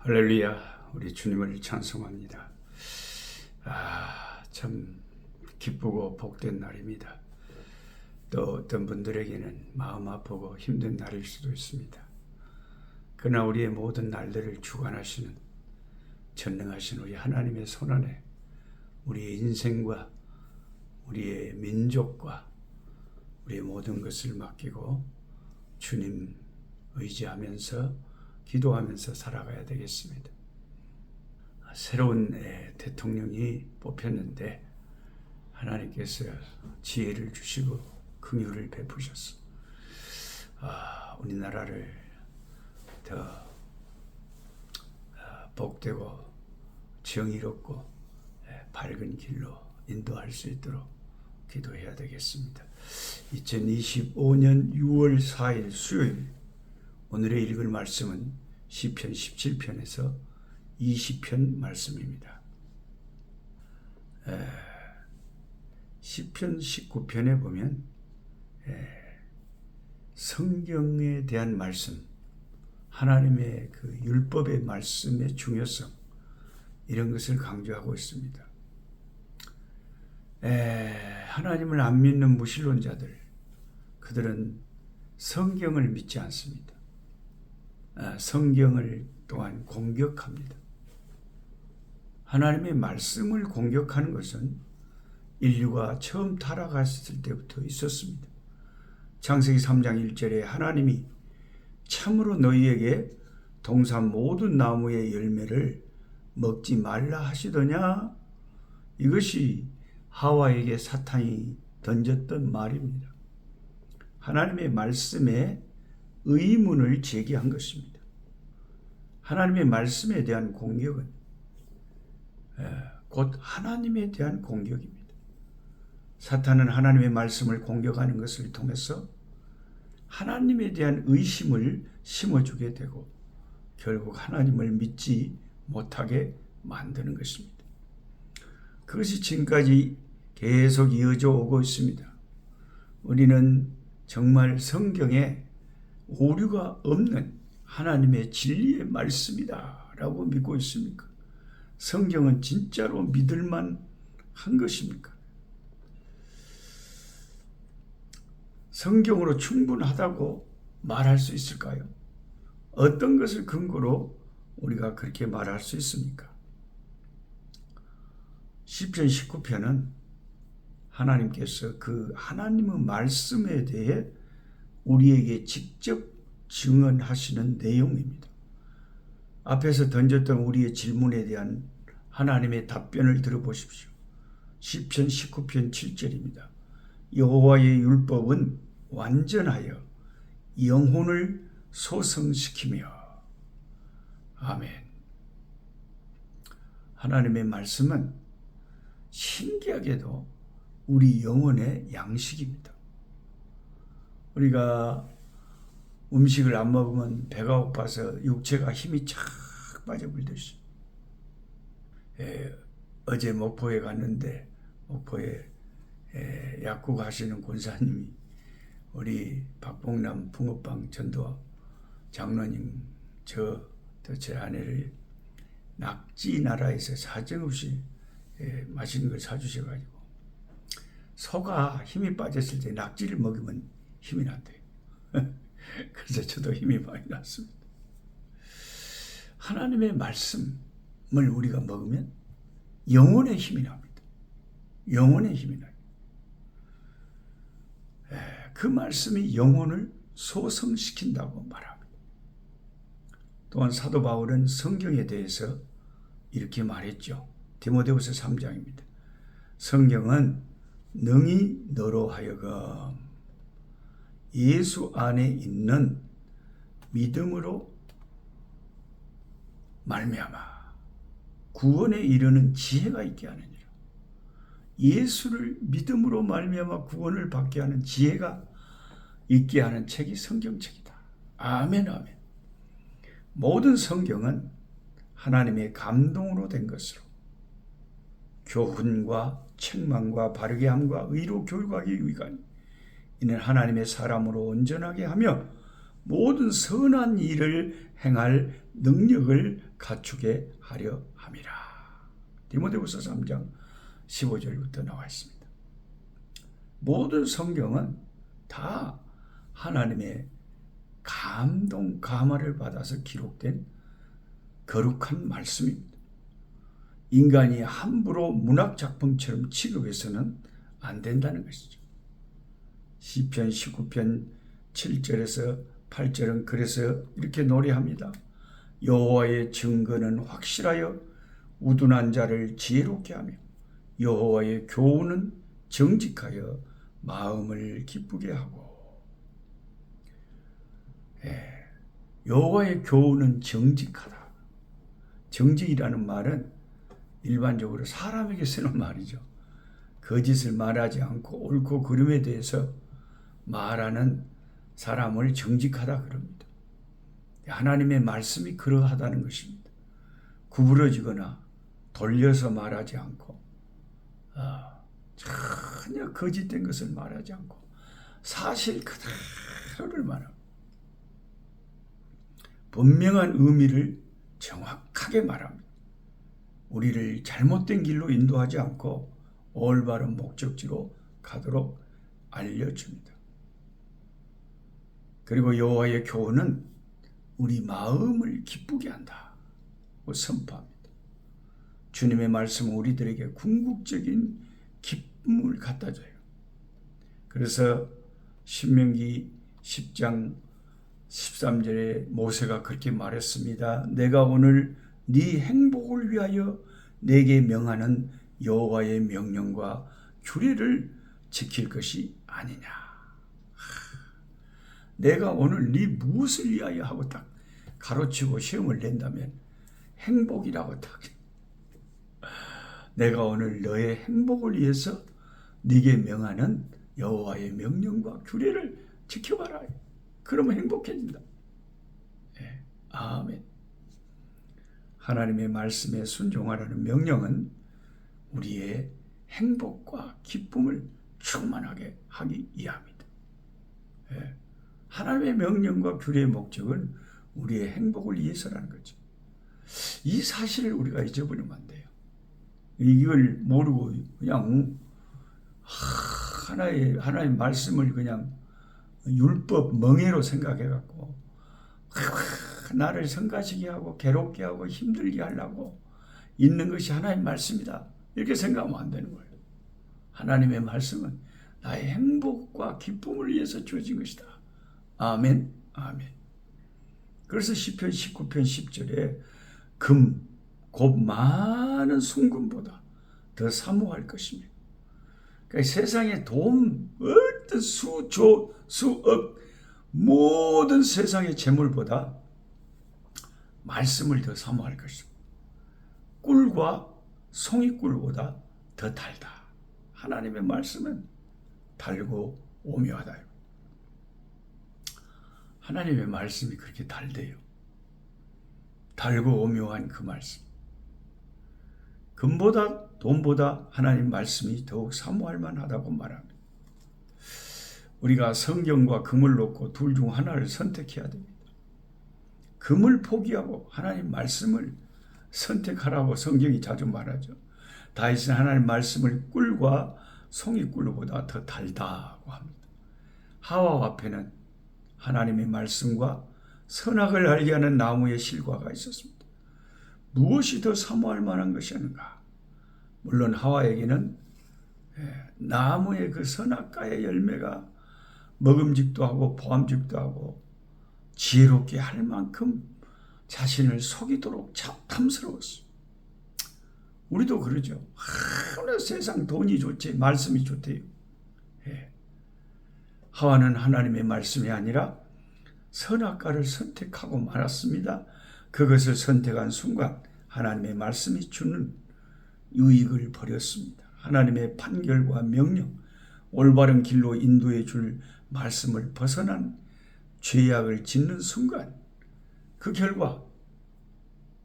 할렐루야, 우리 주님을 찬송합니다. 참 기쁘고 복된 날입니다. 또 어떤 분들에게는 마음 아프고 힘든 날일 수도 있습니다. 그러나 우리의 모든 날들을 주관하시는 전능하신 우리 하나님의 손안에 우리의 인생과 우리의 민족과 우리의 모든 것을 맡기고 주님 의지하면서 기도하면서 살아가야 되겠습니다. 새로운 대통령이 뽑혔는데 하나님께서 지혜를 주시고 긍휼을 베푸셔서 우리나라를 더 복되고 정의롭고 밝은 길로 인도할 수 있도록 기도해야 되겠습니다. 2025년 6월 4일 수요일 오늘의 읽을 말씀은 시편 17편에서 20편 말씀입니다. 시편 19편에 보면 성경에 대한 말씀, 하나님의 그 율법의 말씀의 중요성, 이런 것을 강조하고 있습니다. 하나님을 안 믿는 무신론자들, 그들은 성경을 믿지 않습니다. 성경을 또한 공격합니다. 하나님의 말씀을 공격하는 것은 인류가 처음 타락했을 때부터 있었습니다. 창세기 3장 1절에 하나님이 참으로 너희에게 동산 모든 나무의 열매를 먹지 말라 하시더냐? 이것이 하와에게 사탄이 던졌던 말입니다. 하나님의 말씀에 의문을 제기한 것입니다. 하나님의 말씀에 대한 공격은 곧 하나님에 대한 공격입니다. 사탄은 하나님의 말씀을 공격하는 것을 통해서 하나님에 대한 의심을 심어주게 되고 결국 하나님을 믿지 못하게 만드는 것입니다. 그것이 지금까지 계속 이어져 오고 있습니다. 우리는 정말 성경에 오류가 없는 하나님의 진리의 말씀이다 라고 믿고 있습니까? 성경은 진짜로 믿을만 한 것입니까? 성경으로 충분하다고 말할 수 있을까요? 어떤 것을 근거로 우리가 그렇게 말할 수 있습니까? 시편 19편은 하나님께서 그 하나님의 말씀에 대해 우리에게 직접 증언하시는 내용입니다. 앞에서 던졌던 우리의 질문에 대한 하나님의 답변을 들어보십시오. 시편 19편 7절입니다. 여호와의 율법은 완전하여 영혼을 소성시키며. 아멘. 하나님의 말씀은 신기하게도 우리 영혼의 양식입니다. 우리가 음식을 안 먹으면 배가 고파서 육체가 힘이 착 빠져버리듯이. 어제 목포에 갔는데 목포에 약국 하시는 권사님이 우리 박봉남 붕어빵 전도 장로님 제 아내를 낙지 나라에서 사정없이 맛있는 걸 사주셔가지고 소가 힘이 빠졌을 때 낙지를 먹으면 힘이 난대요. 그래서 저도 힘이 많이 났습니다. 하나님의 말씀을 우리가 먹으면 영혼의 힘이 납니다. 영혼의 힘이 나요. 그 말씀이 영혼을 소성시킨다고 말합니다. 또한 사도 바울은 성경에 대해서 이렇게 말했죠. 디모데후서 3장입니다. 성경은 능히 너로 하여금 예수 안에 있는 믿음으로 말미암아 구원에 이르는 지혜가 있게 하느니라. 예수를 믿음으로 말미암아 구원을 받게 하는 지혜가 있게 하는 책이 성경책이다. 아멘, 아멘. 모든 성경은 하나님의 감동으로 된 것으로 교훈과 책망과 바르게 함과 의로 교육하기 위하니 이는 하나님의 사람으로 온전하게 하며 모든 선한 일을 행할 능력을 갖추게 하려 함이라. 디모데후서 3장 15절부터 나와 있습니다. 모든 성경은 다 하나님의 감동, 감화를 받아서 기록된 거룩한 말씀입니다. 인간이 함부로 문학작품처럼 취급해서는 안 된다는 것이죠. 시편 19편 7절에서 8절은 그래서 이렇게 노래합니다. 여호와의 증거는 확실하여 우둔한 자를 지혜롭게 하며 여호와의 교훈은 정직하여 마음을 기쁘게 하고. 여호와의 교훈은 정직하다. 정직이라는 말은 일반적으로 사람에게 쓰는 말이죠. 거짓을 말하지 않고 옳고 그름에 대해서 말하는 사람을 정직하다 그럽니다. 하나님의 말씀이 그러하다는 것입니다. 구부러지거나 돌려서 말하지 않고 전혀 거짓된 것을 말하지 않고 사실 그대로를 말합니다. 분명한 의미를 정확하게 말합니다. 우리를 잘못된 길로 인도하지 않고 올바른 목적지로 가도록 알려줍니다. 그리고 여호와의 교훈은 우리 마음을 기쁘게 한다고 선포합니다. 주님의 말씀은 우리들에게 궁극적인 기쁨을 갖다 줘요. 그래서 신명기 10장 13절에 모세가 그렇게 말했습니다. 내가 오늘 네 행복을 위하여 내게 명하는 여호와의 명령과 규례를 지킬 것이 아니냐. 내가 오늘 네 무엇을 위하여 하고 딱 가로치고 시험을 낸다면 행복이라고 딱. 내가 오늘 너의 행복을 위해서 네게 명하는 여호와의 명령과 규례를 지켜봐라. 그러면 행복해진다. 네. 아멘. 하나님의 말씀에 순종하라는 명령은 우리의 행복과 기쁨을 충만하게 하기 위함이다. 네. 하나님의 명령과 규례의 목적은 우리의 행복을 위해서라는 거죠. 이 사실을 우리가 잊어버리면 안 돼요. 이걸 모르고 그냥 하나의 말씀을 그냥 율법 멍해로 생각해갖고 나를 성가시게 하고 괴롭게 하고 힘들게 하려고 있는 것이 하나님의 말씀이다. 이렇게 생각하면 안 되는 거예요. 하나님의 말씀은 나의 행복과 기쁨을 위해서 주어진 것이다. 아멘, 아멘. 그래서 시편 19편 10절에 금, 곧 많은 순금보다 더 사모할 것이며. 그러니까 세상의 돈, 어떤 수조, 수억, 모든 세상의 재물보다 말씀을 더 사모할 것이고 꿀과 송이꿀보다 더 달다. 하나님의 말씀은 달고 오묘하다. 하나님의 말씀이 그렇게 달대요. 달고 오묘한 그 말씀. 금보다 돈보다 하나님 말씀이 더욱 사모할 만하다고 말합니다. 우리가 성경과 금을 놓고 둘 중 하나를 선택해야 됩니다. 금을 포기하고 하나님 말씀을 선택하라고 성경이 자주 말하죠. 다윗은 하나님 말씀을 꿀과 송이꿀보다 더 달다고 합니다. 하와 앞에는 하나님의 말씀과 선악을 알게 하는 나무의 실과가 있었습니다. 무엇이 더 사모할 만한 것이었는가? 물론 하와에게는 나무의 그 선악과의 열매가 먹음직도 하고 보암직도 하고 지혜롭게 할 만큼 자신을 속이도록 탐스러웠어요. 우리도 그러죠. 오늘 세상 돈이 좋지 말씀이 좋대요. 하와는 하나님의 말씀이 아니라 선악과를 선택하고 말았습니다. 그것을 선택한 순간 하나님의 말씀이 주는 유익을 버렸습니다. 하나님의 판결과 명령, 올바른 길로 인도해 줄 말씀을 벗어난 죄악을 짓는 순간 그 결과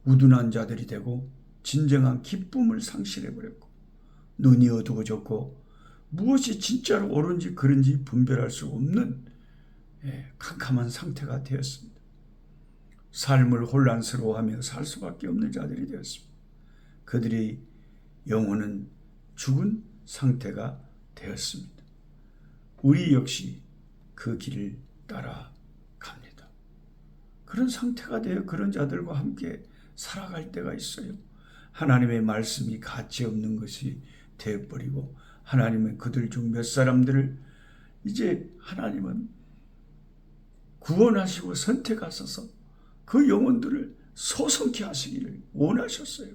우둔한 자들이 되고 진정한 기쁨을 상실해버렸고 눈이 어두워졌고 무엇이 진짜로 옳은지 그른지 분별할 수 없는 캄캄한 상태가 되었습니다. 삶을 혼란스러워하며 살 수밖에 없는 자들이 되었습니다. 그들의 영혼은 죽은 상태가 되었습니다. 우리 역시 그 길을 따라갑니다. 그런 상태가 되어 그런 자들과 함께 살아갈 때가 있어요. 하나님의 말씀이 가치 없는 것이 되어버리고 하나님은 그들 중 몇 사람들을 이제 하나님은 구원하시고 선택하셔서 그 영혼들을 소성케 하시기를 원하셨어요.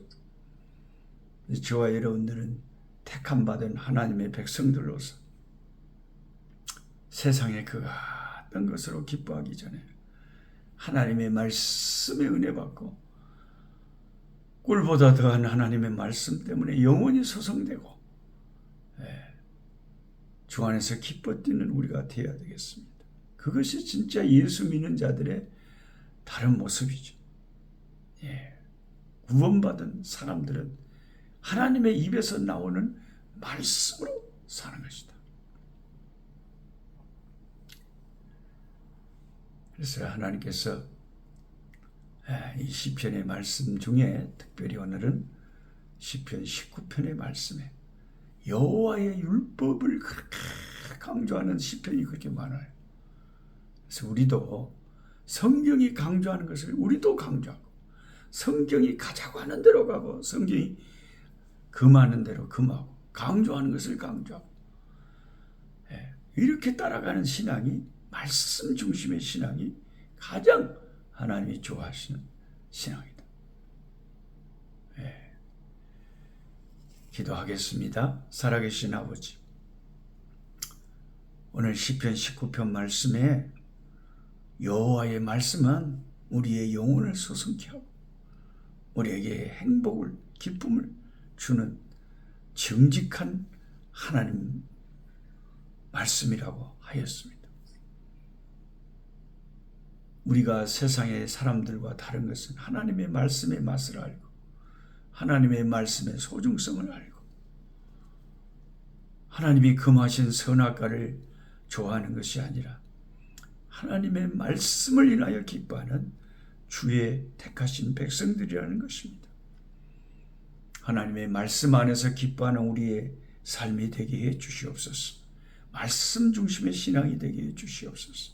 저와 여러분들은 택함받은 하나님의 백성들로서 세상의 그 어떤 것으로 기뻐하기 전에 하나님의 말씀에 은혜 받고 꿀보다 더한 하나님의 말씀 때문에 영혼이 소성되고 주 안에서 기뻐 뛰는 우리가 되어야 되겠습니다. 그것이 진짜 예수 믿는 자들의 다른 모습이죠. 구원받은 사람들은 하나님의 입에서 나오는 말씀으로 사는 것이다. 그래서 하나님께서 이 시편의 말씀 중에 특별히 오늘은 시편 19편의 말씀에 여호와의 율법을 그렇게 강조하는 시편이 그렇게 많아요. 그래서 우리도 성경이 강조하는 것을 우리도 강조하고 성경이 가자고 하는 대로 가고 성경이 금하는 대로 금하고 강조하는 것을 강조하고 이렇게 따라가는 신앙이 말씀 중심의 신앙이 가장 하나님이 좋아하시는 신앙이다. 기도하겠습니다. 살아계신 아버지, 오늘 시편 19편 말씀에 여호와의 말씀은 우리의 영혼을 소성케 하고 우리에게 행복을 기쁨을 주는 정직한 하나님 말씀이라고 하였습니다. 우리가 세상의 사람들과 다른 것은 하나님의 말씀의 맛을 알고 하나님의 말씀의 소중성을 알고 하나님이 금하신 선악과를 좋아하는 것이 아니라 하나님의 말씀을 인하여 기뻐하는 주의 택하신 백성들이라는 것입니다. 하나님의 말씀 안에서 기뻐하는 우리의 삶이 되게 해 주시옵소서. 말씀 중심의 신앙이 되게 해 주시옵소서.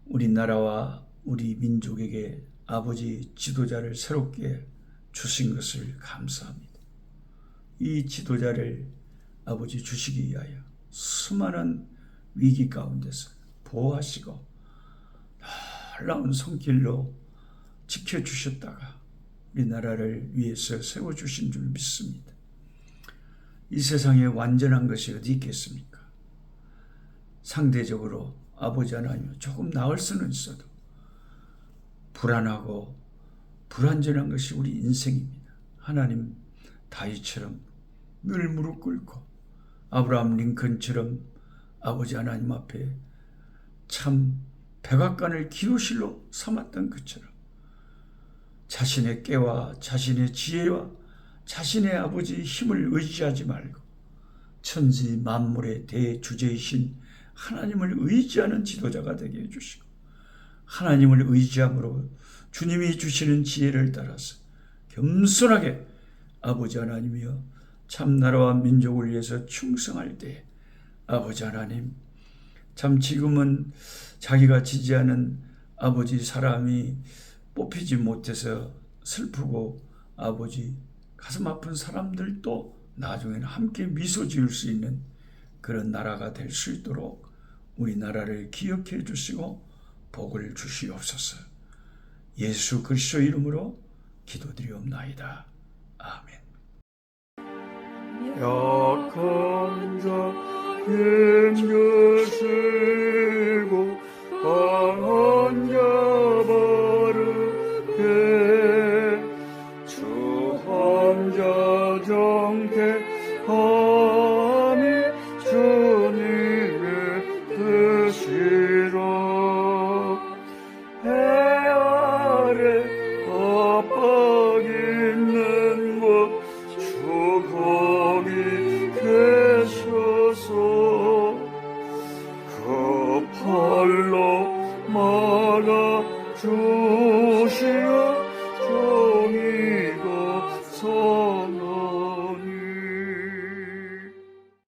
우리나라와 우리 민족에게 아버지 지도자를 새롭게 주신 것을 감사합니다. 이 지도자를 아버지 주시기 위하여 수많은 위기 가운데서 보호하시고 놀라운 손길로 지켜주셨다가 우리나라를 위해서 세워주신 줄 믿습니다. 이 세상에 완전한 것이 어디 있겠습니까? 상대적으로 아버지 하나님 조금 나을 수는 있어도 불안하고 불완전한 것이 우리 인생입니다. 하나님 다윗처럼 늘 무릎 꿇고 아브라함 링컨처럼 아버지 하나님 앞에 참 백악관을 기도실로 삼았던 것처럼 자신의 깨와 자신의 지혜와 자신의 아버지의 힘을 의지하지 말고 천지 만물의 대주제이신 하나님을 의지하는 지도자가 되게 해주시고 하나님을 의지함으로 주님이 주시는 지혜를 따라서 겸손하게 아버지 하나님이여 참 나라와 민족을 위해서 충성할 때 아버지 하나님 참 지금은 자기가 지지하는 아버지 사람이 뽑히지 못해서 슬프고 아버지 가슴 아픈 사람들도 나중에는 함께 미소 지을 수 있는 그런 나라가 될 수 있도록 우리나라를 기억해 주시고 복을 주시옵소서. 예수 그리스도 이름으로 기도드리옵나이다. 아멘. 약한 자 힘주시고 강한 자 바르게 주한 자 정택함이 주님의 뜻이라. 해 아래 압박 있는 곳 주 거기 계셔서 정의가 선한